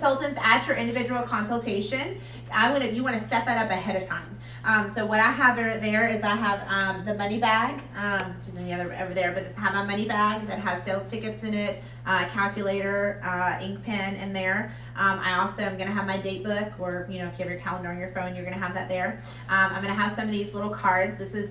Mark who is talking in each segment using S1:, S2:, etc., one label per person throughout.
S1: consultants at your individual consultation, you want to set that up ahead of time. So what I have there is I have the money bag, which is in the other over there, but I have my money bag that has sales tickets in it, calculator, ink pen in there. I also am going to have my date book, or if you have your calendar on your phone, you're going to have that there. I'm going to have some of these little cards. This is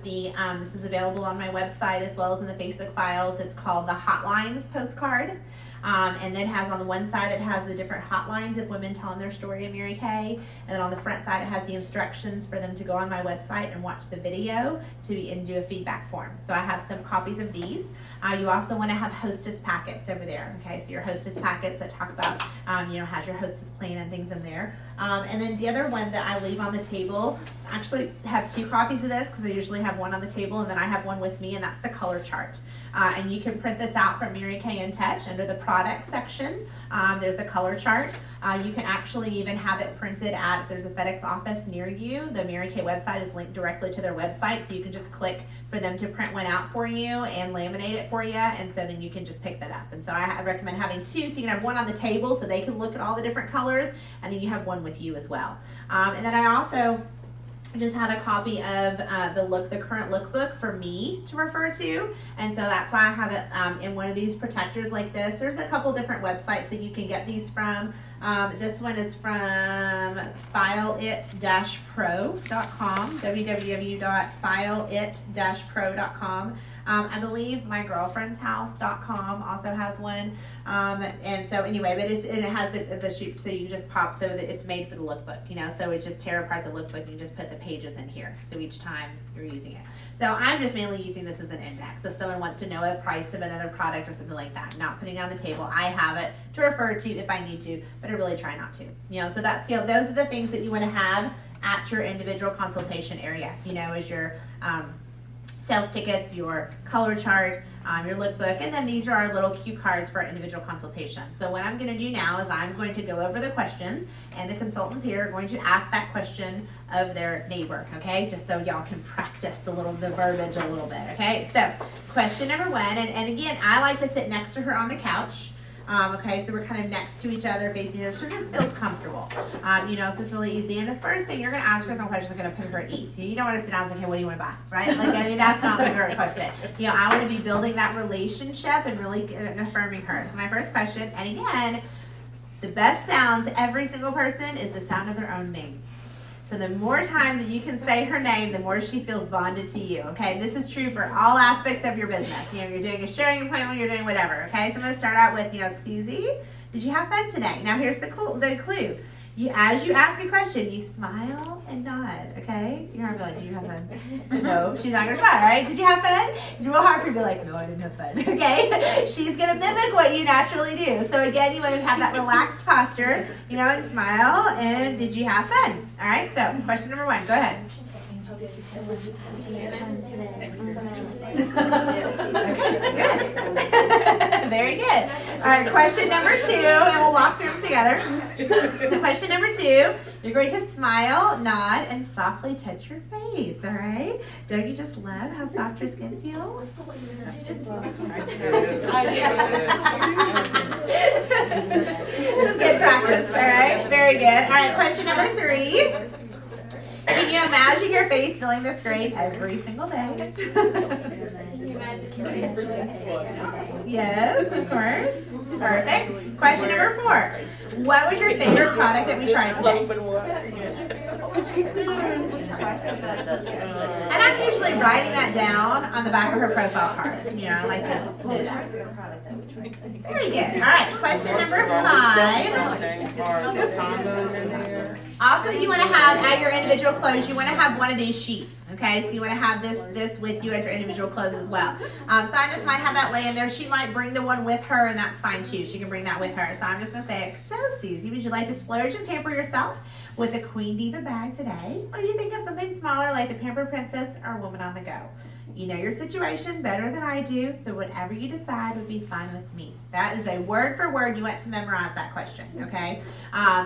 S1: available on my website as well as in the Facebook files. It's called the Hotlines postcard. And then on the one side, it has the different hotlines of women telling their story of Mary Kay. And then on the front side, it has the instructions for them to go on my website and watch the video and do a feedback form. So I have some copies of these. You also want to have hostess packets over there. Okay, so your hostess packets that talk about, has your hostess plan and things in there. And then the other one that I leave on the table, I actually have 2 copies of this because I usually have one on the table and then I have one with me, and that's the color chart. And you can print this out from Mary Kay in Touch under the product section. There's the color chart. You can actually even have it printed if there's a FedEx office near you. The Mary Kay website is linked directly to their website, so you can just click for them to print one out for you and laminate it for you, and so then you can just pick that up. And so I recommend having 2, so you can have one on the table so they can look at all the different colors, and then you have one with you as well. And then I also just have a copy of the current lookbook for me to refer to, and so that's why I have it in one of these protectors like this. There's a couple different websites that you can get these from. This one is from fileit-pro.com, www.fileit-pro.com. I believe mygirlfriendshouse.com also has one. And so anyway, but it has the sheet, so you just pop, so that it's made for the lookbook, so it just tear apart the lookbook and you just put the pages in here. So each time you're using it. So I'm just mainly using this as an index. So if someone wants to know a price of another product or something like that, not putting it on the table, I have it to refer to if I need to, but I really try not to. So that's, those are the things that you want to have at your individual consultation area, is your sales tickets, your color chart, your lookbook, and then these are our little cue cards for our individual consultation. So what I'm going to do now is I'm going to go over the questions, and the consultants here are going to ask that question of their neighbor, okay, just so y'all can practice the verbiage a little bit, okay. So question number 1, and again, I like to sit next to her on the couch. Okay, so we're kind of next to each other, facing each other, so it just feels comfortable. So it's really easy. And the first thing you're going to ask her some questions that are going to put her at ease. You don't want to sit down and say, okay, what do you want to buy, right? That's not the correct question. I want to be building that relationship and really affirming her. So my first question, and again, the best sound to every single person is the sound of their own name. So the more times that you can say her name, the more she feels bonded to you, okay? This is true for all aspects of your business. You're doing a sharing appointment, you're doing whatever, okay? So I'm going to start out with, Susie, did you have fun today? Now here's the clue. As you ask a question, you smile and nod, okay? You're going to be like, did you have fun? No, she's not going to smile, right? Did you have fun? It's real hard for you to be like, no, I didn't have fun, okay? She's going to mimic what you naturally do. So again, you want to have that relaxed posture, and smile, and did you have fun? All right, so question number 1, go ahead. Very good. All right, question number 2, and we'll walk through them together. Question number 2, you're going to smile, nod, and softly touch your face, all right? Don't you just love how soft your skin feels? This is good practice, all right? Very good. All right, question number 3. Can you imagine your face feeling this great every single day? Yes, of course. Perfect. Question number 4. What was your favorite product that we tried today? And I'm usually writing that down on the back of her profile card. I like to do that. Very good. All right, question number 5. Also, you want to have, at your individual clothes, you want to have one of these sheets, okay? So you want to have this with you at your individual clothes as well. So I just might have that laying there. She might bring the one with her, and that's fine too. She can bring that with her. So I'm just going to say, so Susie, would you like to splurge and pamper yourself with a Queen Diva bag today? Or do you think of something smaller like the Pampered Princess or Woman on the Go? You know your situation better than I do, so whatever you decide would be fine with me. That is a word for word. You want to memorize that question, okay?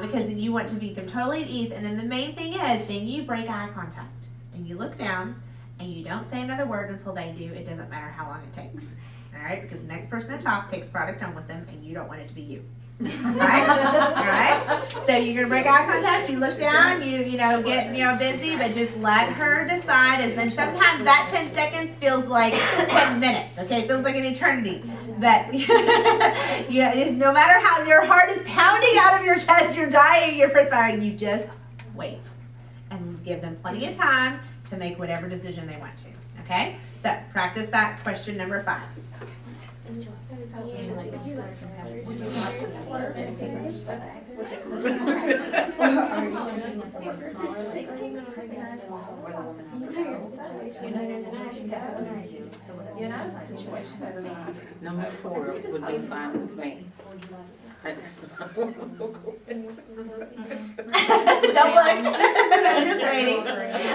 S1: Because you want to meet them totally at ease. And then the main thing is, then you break eye contact. And you look down, and you don't say another word until they do. It doesn't matter how long it takes. All right? Because the next person to talk takes product home with them, and you don't want it to be you. Right? So you're gonna break eye contact, you look down, you know, get busy, but just let her decide. And then sometimes that 10 seconds feels like 10 minutes, okay? It feels like an eternity. But yeah, it's no matter how your heart is pounding out of your chest, you're dying, you're perspiring, you just wait. And give them plenty of time to make whatever decision they want to. Okay? So practice that question number 5.
S2: Number 4 would be fine with me.
S1: Don't look. I'm just waiting.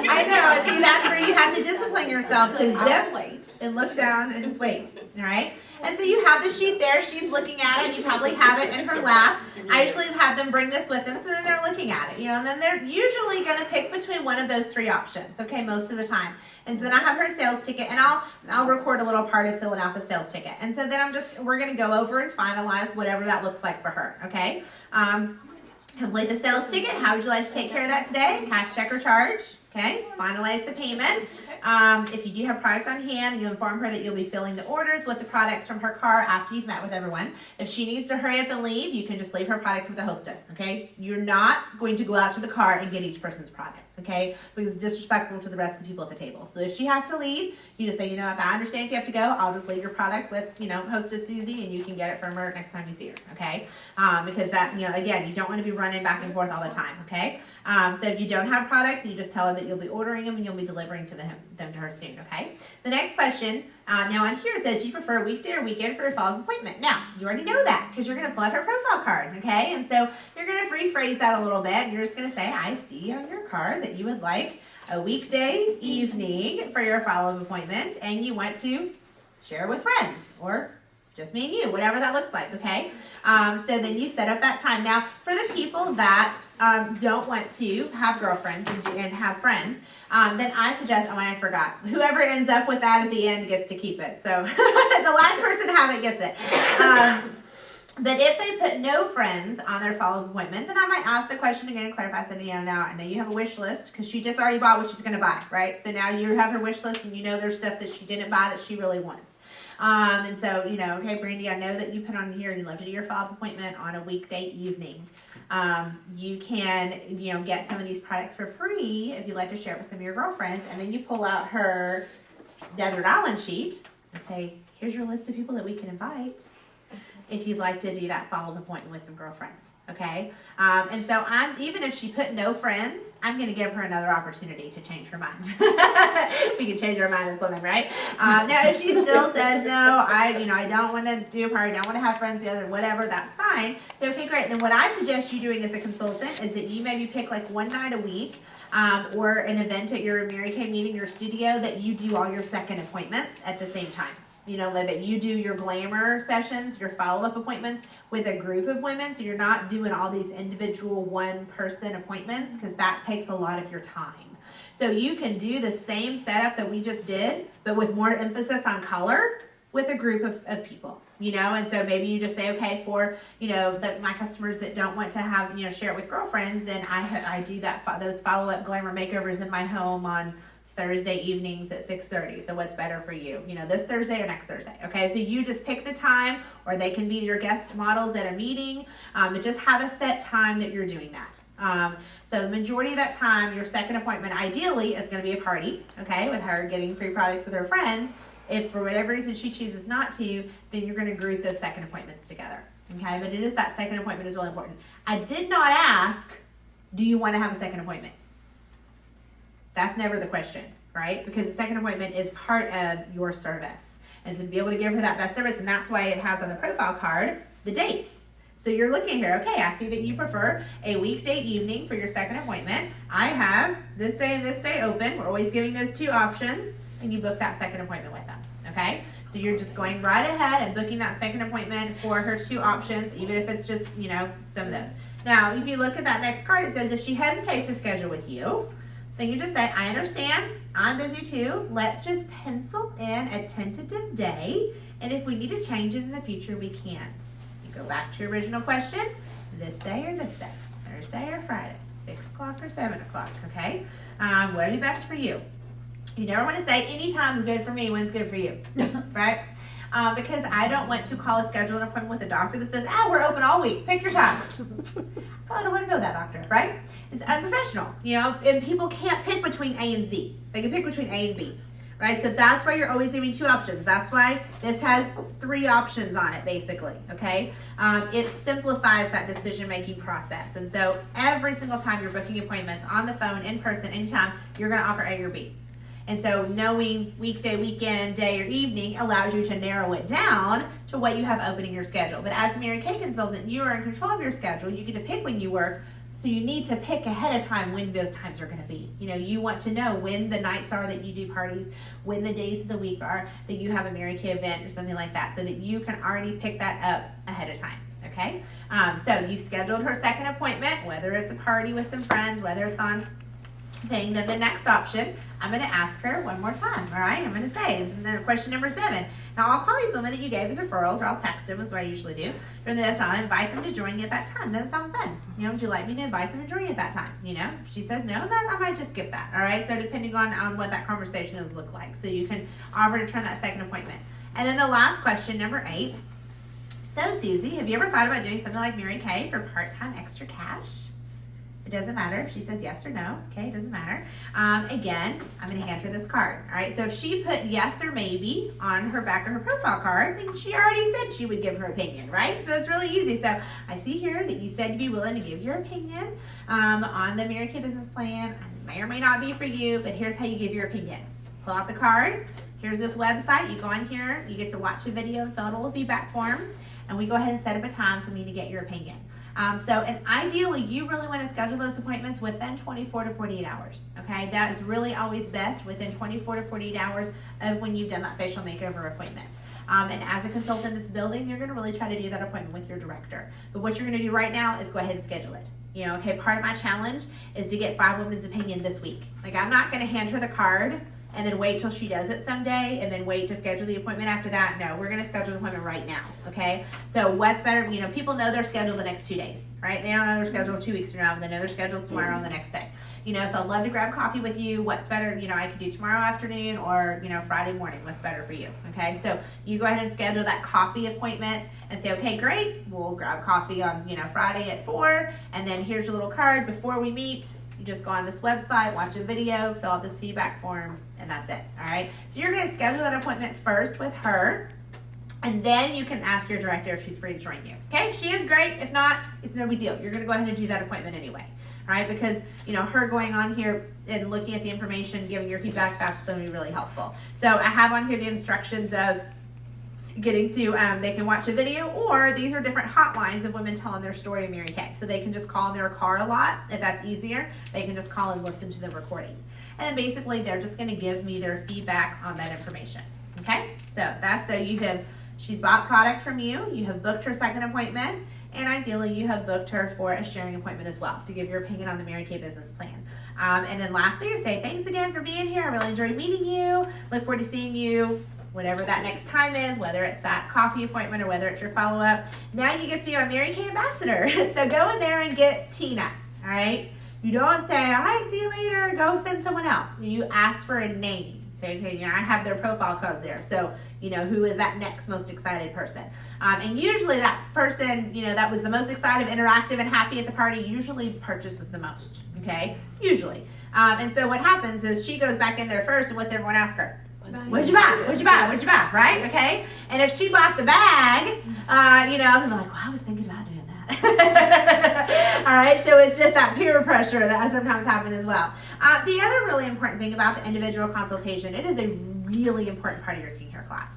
S1: I know. See, that's where you have to discipline yourself to zip and look down and just wait. All right? And so you have the sheet there. She's looking at it. You probably have it in her lap. I usually have them bring this with them, so then they're looking at it. You know, and then they're usually going to pick between one of those 3 options. Okay, most of the time. And so then I have her sales ticket, and I'll record a little part of filling out the sales ticket. And so then we're going to go over and finalize whatever that looks like for her. Okay. Complete the sales ticket. How would you like to take care of that today? Cash, check, or charge. Okay. Finalize the payment. If you do have product on hand, you inform her that you'll be filling the orders with the products from her car after you've met with everyone. If she needs to hurry up and leave, you can just leave her products with the hostess, okay? You're not going to go out to the car and get each person's product, okay? Because it's disrespectful to the rest of the people at the table. So if she has to leave, you just say, you know, if I understand if you have to go, I'll just leave your product with, you know, hostess Susie, and you can get it from her next time you see her, okay? Because that, you know, again, you don't want to be running back and forth all the time, okay? So if you don't have products, you just tell her that you'll be ordering them and you'll be delivering them to her soon, okay? The next question, now on here it says, do you prefer a weekday or weekend for a follow-up appointment? Now, you already know that because you're going to pull out her profile card, okay? And so you're going to rephrase that a little bit. You're just going to say, I see on your card that you would like a weekday evening for your follow-up appointment and you want to share with friends or just me and you, whatever that looks like, okay? So then you set up that time. Now, for the people that don't want to have girlfriends and have friends, then I suggest, I forgot, whoever ends up with that at the end gets to keep it. So the last person to have it gets it. But if they put no friends on their follow-up appointment, then I might ask the question again and clarify. So, you know, now I know you have a wish list because she just already bought what she's going to buy, right? So now you have her wish list and you know there's stuff that she didn't buy that she really wants. And so, you know, okay, Brandy, I know that you put on here, you'd love to do your follow-up appointment on a weekday evening. You can, you know, get some of these products for free if you'd like to share it with some of your girlfriends. And then you pull out her Desert Island sheet and say, here's your list of people that we can invite if you'd like to do that follow-up appointment with some girlfriends. Okay, and so even if she put no friends, I'm going to give her another opportunity to change her mind. We can change our mind as women, right? Now, if she still says no, I don't want to do a party, don't want to have friends together, whatever, that's fine. So, okay, great. Then what I suggest you doing as a consultant is that you maybe pick like one night a week, or an event at your Mary Kay meeting, your studio, that you do all your second appointments at the same time. You know, that you do your glamour sessions, your follow-up appointments with a group of women, so you're not doing all these individual one-person appointments because that takes a lot of your time. So you can do the same setup that we just did, but with more emphasis on color with a group of people, you know, and so maybe you just say, okay, for, you know, my customers that don't want to have, you know, share it with girlfriends, then I do those follow-up glamour makeovers in my home on Thursday evenings at 6:30. So what's better for you? You know, this Thursday or next Thursday. Okay, so you just pick the time, or they can be your guest models at a meeting, but just have a set time that you're doing that. So the majority of that time, your second appointment ideally is going to be a party, okay, with her getting free products with her friends. If for whatever reason she chooses not to, then you're going to group those second appointments together. Okay, but it is that second appointment is really important. I did not ask, do you want to have a second appointment? That's never the question, right? Because the second appointment is part of your service. And so to be able to give her that best service, and that's why it has on the profile card the dates. So you're looking here, okay, I see that you prefer a weekday evening for your second appointment. I have this day and this day open. We're always giving those 2 options, and you book that second appointment with them, okay? So you're just going right ahead and booking that second appointment for her 2 options, even if it's just, you know, some of those. Now, if you look at that next card, it says if she hesitates to schedule with you, then you just say, I understand, I'm busy too. Let's just pencil in a tentative day, and if we need to change it in the future, we can. Go back to your original question, this day or this day, Thursday or Friday, 6 o'clock or 7 o'clock, okay? What would be best for you? You never want to say any time's good for me, when's good for you, right? Because I don't want to schedule an appointment with a doctor that says, we're open all week, pick your time. Probably don't want to go to that doctor, right? It's unprofessional, and people can't pick between A and Z. They can pick between A and B, right? So that's why you're always giving 2 options. That's why this has 3 options on it, basically, okay? It simplifies that decision-making process. And so every single time you're booking appointments on the phone, in person, anytime, you're going to offer A or B. And so knowing weekday, weekend, day, or evening allows you to narrow it down to what you have open in your schedule. But as a Mary Kay consultant, you are in control of your schedule. You get to pick when you work, so you need to pick ahead of time when those times are going to be. You want to know when the nights are that you do parties, when the days of the week are that you have a Mary Kay event or something like that, so that you can already pick that up ahead of time. Okay? So you've scheduled her second appointment, whether it's a party with some friends, whether it's on thing. Then the next option, I'm going to ask her one more time. All right, I'm going to say, this is question number 7. Now, I'll call these women that you gave as referrals, or I'll text them, is what I usually do. During the day, I'll invite them to join you at that time. Does that sound fun? Would you like me to invite them to join you at that time? If she says no, then I might just skip that. All right, so depending on what that conversation is look like. So you can offer to turn that second appointment. And then the last question, number 8. So, Susie, have you ever thought about doing something like Mary Kay for part-time extra cash? It doesn't matter if she says yes or no. Okay, it doesn't matter. Again, I'm going to hand her this card. All right, so if she put yes or maybe on her back of her profile card, then she already said she would give her opinion, right? So it's really easy. So I see here that you said you'd be willing to give your opinion on the Mary Kay business plan. It may or may not be for you, but here's how you give your opinion. Pull out the card. Here's this website. You go on here. You get to watch a video and fill out a little feedback form. And we go ahead and set up a time for me to get your opinion. And ideally, you really want to schedule those appointments within 24 to 48 hours, okay? That is really always best within 24 to 48 hours of when you've done that facial makeover appointment. And as a consultant that's building, you're going to really try to do that appointment with your director. But what you're going to do right now is go ahead and schedule it. Okay, part of my challenge is to get 5 women's opinion this week. Like, I'm not going to hand her the card and then wait till she does it someday and then wait to schedule the appointment after that. No, we're going to schedule the appointment right now, okay? So what's better, people know they're scheduled the next 2 days, right? They don't know they're scheduled 2 weeks from now, but they know they're scheduled tomorrow and the next day. So I'd love to grab coffee with you. What's better, I could do tomorrow afternoon or, Friday morning. What's better for you, okay? So you go ahead and schedule that coffee appointment and say, okay, great. We'll grab coffee on, Friday at 4, and then here's your little card before we meet. You just go on this website, watch a video, fill out this feedback form, and that's it, all right? So you're going to schedule that appointment first with her, and then you can ask your director if she's free to join you, okay? If she is, great. If not, it's no big deal. You're going to go ahead and do that appointment anyway, all right? Because, her going on here and looking at the information, giving your feedback, that's going to be really helpful. So I have on here the instructions of getting to, they can watch a video, or these are different hotlines of women telling their story of Mary Kay. So they can just call in their car a lot. If that's easier, they can just call and listen to the recording. And then basically they're just going to give me their feedback on that information. Okay? She's bought product from you, you have booked her second appointment, and ideally you have booked her for a sharing appointment as well to give your opinion on the Mary Kay business plan. And then lastly, you say, thanks again for being here. I really enjoyed meeting you. Look forward to seeing you whatever that next time is, whether it's that coffee appointment or whether it's your follow-up. Now you get to be a Mary Kay ambassador. So go in there and get Tina, all right? You don't say, all right, see you later, go send someone else. You ask for a name. Say, okay, I have their profile code there. So, who is that next most excited person? And usually that person, that was the most excited, interactive, and happy at the party usually purchases the most, okay? Usually. And so what happens is she goes back in there first, and what's everyone ask her? What'd you buy? What'd you buy? What'd you buy? Right? Okay? And if she bought the bag, then they're like, well, I was thinking about doing that. All right? So it's just that peer pressure that sometimes happens as well. The other really important thing about the individual consultation, it is a really important part of your senior class.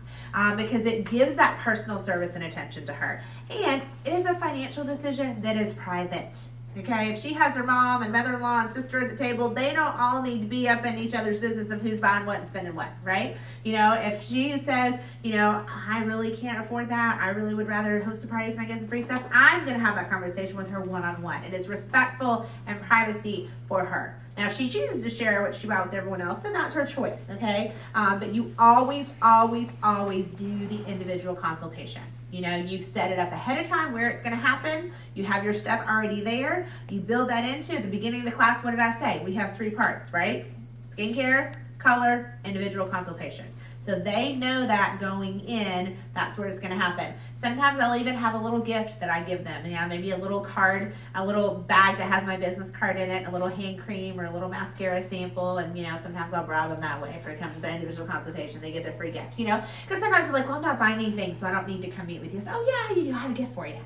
S1: Because it gives that personal service and attention to her. And it is a financial decision that is private. Okay, if she has her mom and mother-in-law and sister at the table, they don't all need to be up in each other's business of who's buying what and spending what, right? If she says, I really can't afford that, I really would rather host a party so I get some free stuff, I'm going to have that conversation with her one-on-one. It is respectful and privacy for her. Now, if she chooses to share what she bought with everyone else, then that's her choice, okay? But you always, always, always do the individual consultation. You know, you set it up ahead of time where it's going to happen. You have your stuff already there. You build that into at the beginning of the class. What did I say? We have 3 parts, right? Skincare, color, individual consultation. So they know that going in, that's where it's going to happen. Sometimes I'll even have a little gift that I give them. You know, maybe a little card, a little bag that has my business card in it, a little hand cream or a little mascara sample. And, you know, sometimes I'll bribe them that way. If it comes to individual consultation, they get their free gift, you know. Because sometimes they're like, well, I'm not buying anything, so I don't need to come meet with you. So, oh, yeah, you do. I have a gift for you.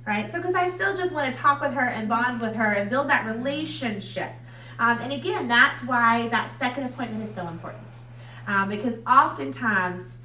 S1: Right? So, because I still just want to talk with her and bond with her and build that relationship. And again, that's why that second appointment is so important. Because oftentimes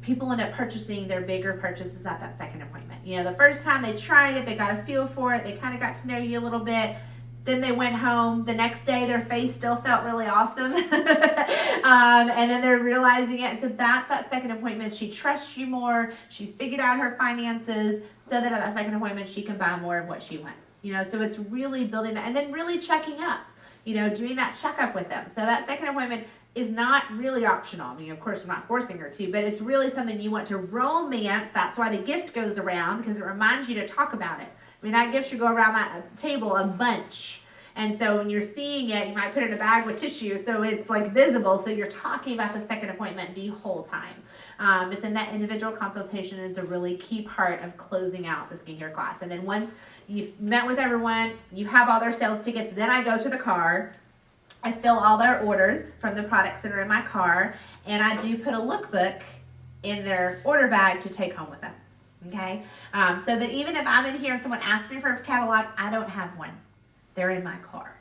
S1: people end up purchasing their bigger purchases at that second appointment. You know, the first time they tried it, they got a feel for it, they kind of got to know you a little bit. Then they went home. The next day, their face still felt really awesome. And then they're realizing it. So that's that second appointment. She trusts you more. She's figured out her finances so that at that second appointment, she can buy more of what she wants. You know, so it's really building that and then really checking up, you know, doing that checkup with them. So that second appointment is not really optional. I mean, of course, I'm not forcing her to, but it's really something you want to romance. That's why the gift goes around, because it reminds you to talk about it. I mean, that gift should go around that table a bunch. And so when you're seeing it, you might put it in a bag with tissue so it's like visible. So you're talking about the second appointment the whole time. But then that individual consultation is a really key part of closing out the skincare class. And then once you've met with everyone, you have all their sales tickets, then I go to the car. I fill all their orders from the products that are in my car, and I do put a lookbook in their order bag to take home with them. Okay? So that even if I'm in here and someone asks me for a catalog, I don't have one. They're in my car.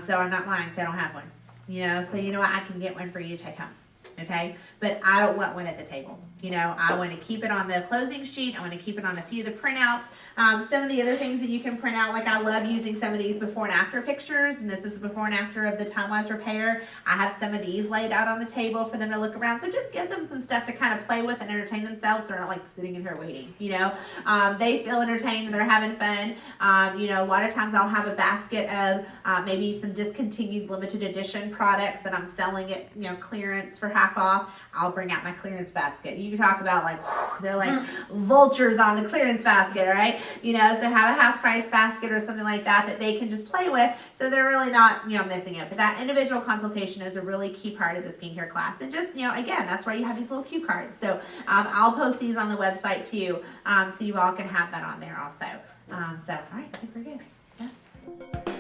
S1: So I'm not lying, so I don't have one. You know, so you know what? I can get one for you to take home. Okay? But I don't want one at the table. You know, I want to keep it on the closing sheet. I want to keep it on a few of the printouts. Some of the other things that you can print out, like I love using some of these before and after pictures, and this is the before and after of the time-wise repair. I have some of these laid out on the table for them to look around. So just give them some stuff to kind of play with and entertain themselves so they're not like sitting in here waiting, you know. They feel entertained and they're having fun. You know, a lot of times I'll have a basket of maybe some discontinued limited edition products that I'm selling at, you know, clearance for half off. I'll bring out my clearance basket. You can talk about like, whew, they're like vultures on the clearance basket, right? You know, so have a half price basket or something like that that they can just play with so they're really not, you know, missing it. But that individual consultation is a really key part of the skincare class. And just, you know, again, that's why you have these little cue cards. So I'll post these on the website too, so you all can have that on there also. So, all right, I think we're good. Yes.